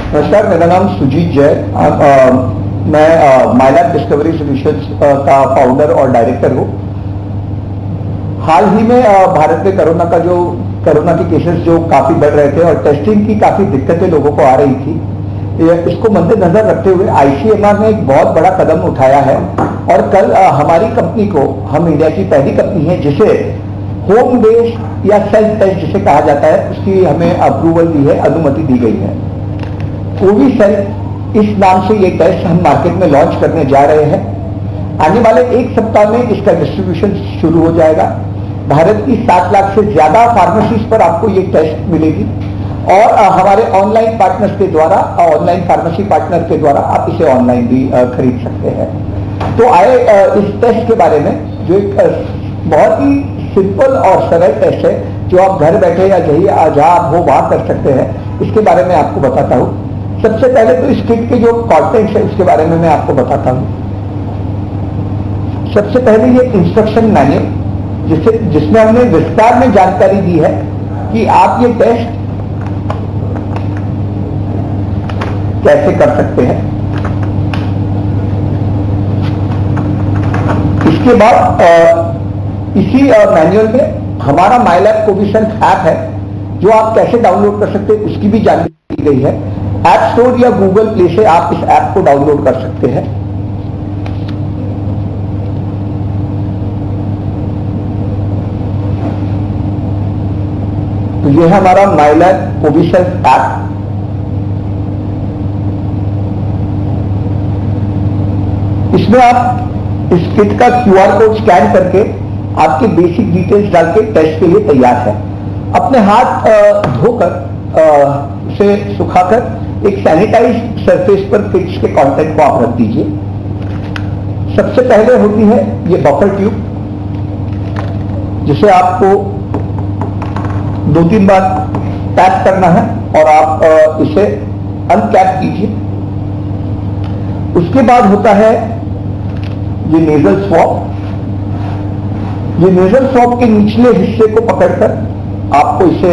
नमस्कार, मेरा नाम सुजीत जैन। मैं माइलैब डिस्कवरी सॉल्यूशंस का फाउंडर और डायरेक्टर हूँ। हाल ही में भारत में कोरोना के केसेस जो काफी बढ़ रहे थे और टेस्टिंग की काफी दिक्कतें लोगों को आ रही थी, इसको मद्देनजर रखते हुए आईसीएमआर ने एक बहुत बड़ा कदम उठाया है और कल हमारी कंपनी को, हम इंडिया की पहली कंपनी है जिसे होम बेस्ड या सेल्फ टेस्ट जिसे कहा जाता है, उसकी हमें अप्रूवल दी है, अनुमति दी गई है। कोविसेल इस नाम से ये टेस्ट हम मार्केट में लॉन्च करने जा रहे हैं। आने वाले एक सप्ताह में इसका डिस्ट्रीब्यूशन शुरू हो जाएगा। भारत की 7 लाख से ज्यादा फार्मेसीज पर आपको ये टेस्ट मिलेगी और हमारे ऑनलाइन पार्टनर्स के द्वारा, ऑनलाइन फार्मेसी पार्टनर के द्वारा आप इसे ऑनलाइन भी खरीद सकते हैं। तो आए इस टेस्ट के बारे में, जो एक बहुत ही सिंपल और सरल टेस्ट है जो आप घर बैठे या जहां आप हो वहां कर सकते हैं, इसके बारे में आपको बताता हूं। सबसे पहले तो इस किट के जो कंटेंट्स है उसके बारे में मैं आपको बताता हूं। सबसे पहले ये इंस्ट्रक्शन मैनुअल जिसमें हमने विस्तार में जानकारी दी है कि आप ये टेस्ट कैसे कर सकते हैं। इसके बाद इसी मैनुअल में हमारा माइलैब कोविसेल ऐप है जो आप कैसे डाउनलोड कर सकते हैं उसकी भी जानकारी दी गई है। ऐप स्टोर या गूगल प्ले से आप इस ऐप को डाउनलोड कर सकते हैं। तो यह है हमारा माइलैब कोविसेल ऐप। इसमें आप इस किट का क्यूआर कोड स्कैन करके आपके बेसिक डिटेल्स डाल के टेस्ट के लिए तैयार है। अपने हाथ धोकर उसे सुखाकर एक सैनिटाइज्ड सरफेस पर किट्स के कंटेंट को आप रख दीजिए। सबसे पहले होती है ये बफर ट्यूब, जिसे आपको 2-3 बार टैप करना है और आप इसे अनकैप कीजिए। उसके बाद होता है ये नेजल स्वॉब। ये नेजल स्वॉब के निचले हिस्से को पकड़कर आपको इसे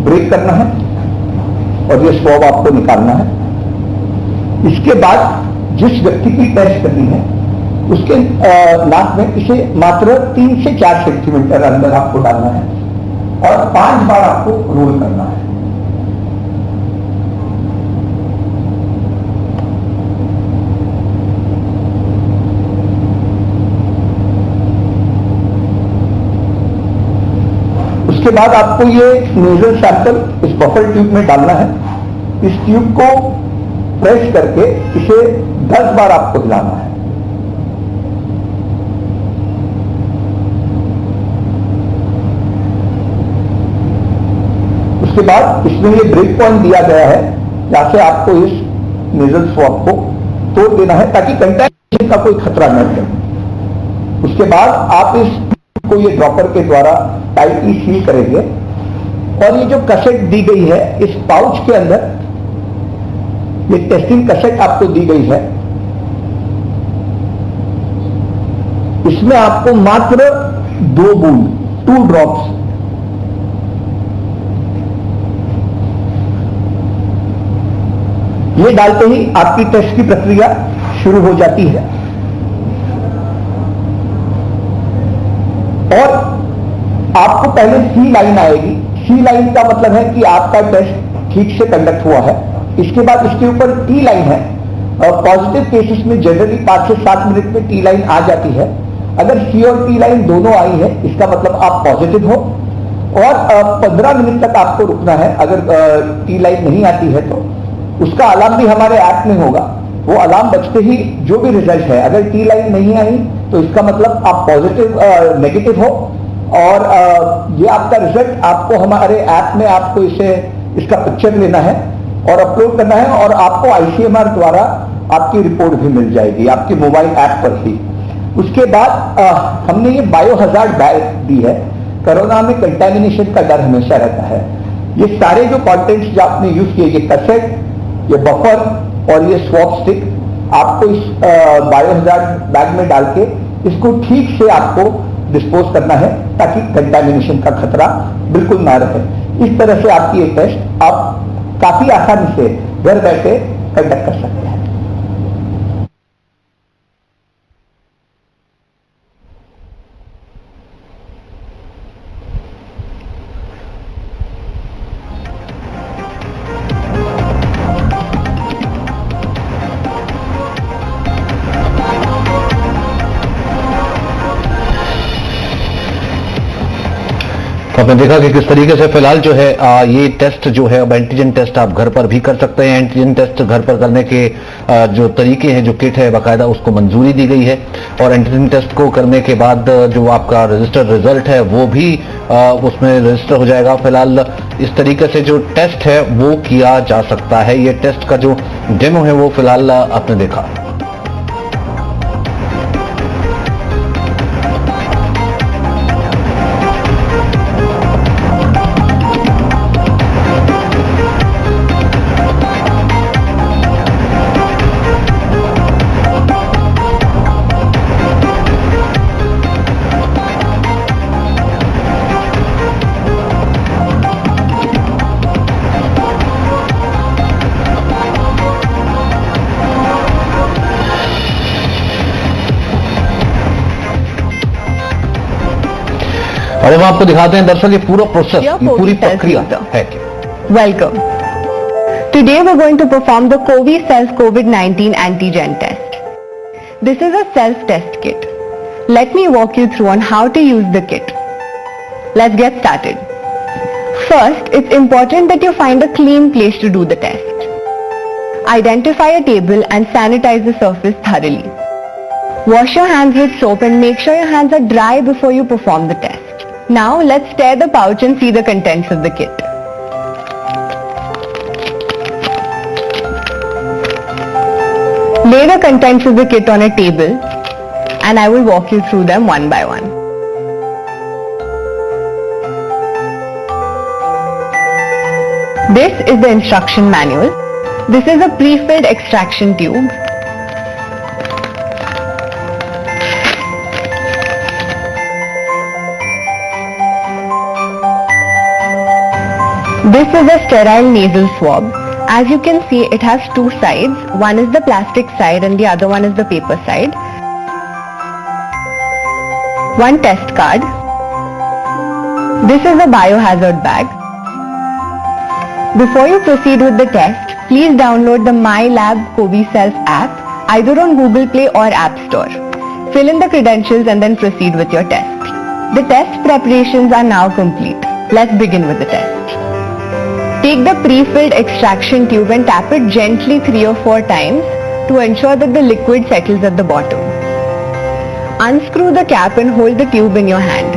ब्रेक करना है और ये स्वॉब आपको निकालना है। इसके बाद जिस व्यक्ति की टेस्ट करनी है उसके नाक में इसे मात्र 3 से 4 सेंटीमीटर अंदर आपको डालना है और 5 बार आपको रोल करना है। उसके बाद आपको ये नेजल सैंपल इस बफर ट्यूब में डालना है। इस ट्यूब को प्रेस करके इसे 10 बार आपको हिलाना है। उसके बाद इसमें ये ब्रेक पॉइंट दिया गया है जहां से आपको इस नेजल स्वॉब को तोड़ देना है ताकि कंटैमिनेशन का कोई खतरा न रहे। उसके बाद आप इस को ये ड्रॉपर के द्वारा टाइटली सील करेंगे और ये जो कैसेट दी गई है इस पाउच के अंदर, ये टेस्टिंग कैसेट आपको दी गई है, इसमें आपको मात्र 2 बूंद 2 ड्रॉप्स ये डालते ही आपकी टेस्ट की प्रक्रिया शुरू हो जाती है। और आपको पहले सी लाइन आएगी। सी लाइन का मतलब है कि आपका टेस्ट ठीक से कंडक्ट हुआ है। इसके बाद इसके ऊपर टी लाइन है और पॉजिटिव केसेस में जनरली 5 से 7 मिनट में टी लाइन आ जाती है। अगर सी और टी लाइन दोनों आई है इसका मतलब आप पॉजिटिव हो और 15 मिनट तक आपको रुकना है। अगर टी लाइन नहीं आती है तो उसका अलार्म भी हमारे ऐप में होगा। वो अलार्म बजते ही जो भी रिजल्ट है, अगर टी लाइन नहीं आई तो इसका मतलब आप पॉजिटिव नेगेटिव हो और ये आपका रिजल्ट आपको हमारे ऐप में आपको इसका पिक्चर लेना है और अपलोड करना है और आपको आईसीएमआर द्वारा आपकी रिपोर्ट भी मिल जाएगी आपके मोबाइल ऐप पर ही। उसके बाद हमने ये बायोहजार्ड बैग दी है। कोरोना में कंटैमिनेशन का डर हमेशा रहता है। ये सारे जो कंटेंट्स जो आपने यूज किए, ये कैसेट, ये बफर और ये स्वॉब स्टिक, आपको इस बायोहजार्ड बैग में डाल के इसको ठीक से आपको डिस्पोज करना है ताकि कंटैमिनेशन का खतरा बिल्कुल ना रहे। इस तरह से आपकी ये टेस्ट आप काफी आसानी से घर बैठे कंडक्ट कर सकते हैं। तो आपने देखा कि किस तरीके से फिलहाल जो है ये टेस्ट जो है, अब एंटीजन टेस्ट आप घर पर भी कर सकते हैं। एंटीजन टेस्ट घर पर करने के जो तरीके हैं, जो किट है बाकायदा उसको मंजूरी दी गई है और एंटीजन टेस्ट को करने के बाद जो आपका रजिस्टर्ड रिजल्ट है वो भी उसमें रजिस्टर हो जाएगा। फिलहाल इस तरीके से जो टेस्ट है वो किया जा सकता है। ये टेस्ट का जो डेमो है वो फिलहाल आपने देखा। और हम आपको दिखाते हैं दरअसल ये पूरा प्रोसेस, ये पूरी प्रक्रिया है क्या। Welcome. Today we're going to perform the Covi Self COVID-19 antigen test. This is a self-test kit. Let me walk you through on how to use the kit. Let's get started. First, it's important that you find a clean place to do the test. Identify a table and sanitize the surface thoroughly. Wash your hands with soap and make sure your hands are dry before you perform the test. Now let's tear the pouch and see the contents of the kit. Lay the contents of the kit on a table and I will walk you through them one by one. This is the instruction manual. This is a pre-filled extraction tube. This is a sterile nasal swab. As you can see, it has two sides. One is the plastic side and the other one is the paper side. One test card. This is a biohazard bag. Before you proceed with the test, please download the MyLab Covi Self app either on Google Play or App Store. Fill in the credentials and then proceed with your test. The test preparations are now complete. Let's begin with the test. Take the pre-filled extraction tube and tap it gently 3 or 4 times to ensure that the liquid settles at the bottom. Unscrew the cap and hold the tube in your hand.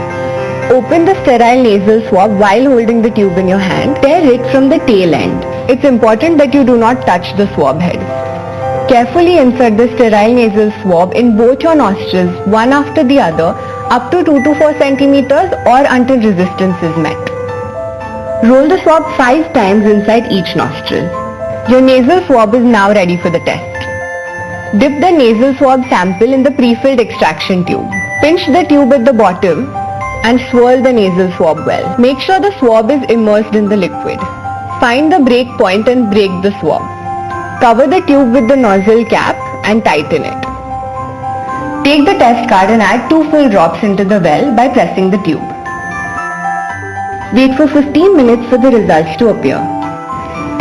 Open the sterile nasal swab while holding the tube in your hand. Tear it from the tail end. It's important that you do not touch the swab head. Carefully insert the sterile nasal swab in both your nostrils, one after the other, up to 2 to 4 centimeters or until resistance is met. Roll the swab 5 times inside each nostril. Your nasal swab is now ready for the test. Dip the nasal swab sample in the pre-filled extraction tube. Pinch the tube at the bottom and swirl the nasal swab well. Make sure the swab is immersed in the liquid. Find the break point and break the swab. Cover the tube with the nozzle cap and tighten it. Take the test card and add 2 full drops into the well by pressing the tube. Wait for 15 minutes for the results to appear.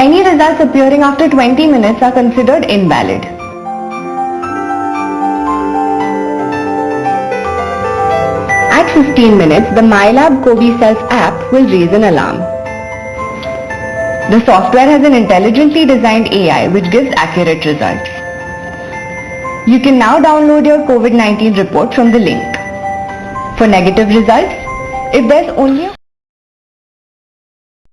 Any results appearing after 20 minutes are considered invalid. At 15 minutes, the MyLab Covi Self app will raise an alarm. The software has an intelligently designed AI which gives accurate results. You can now download your COVID-19 report from the link. For negative results, if there's only a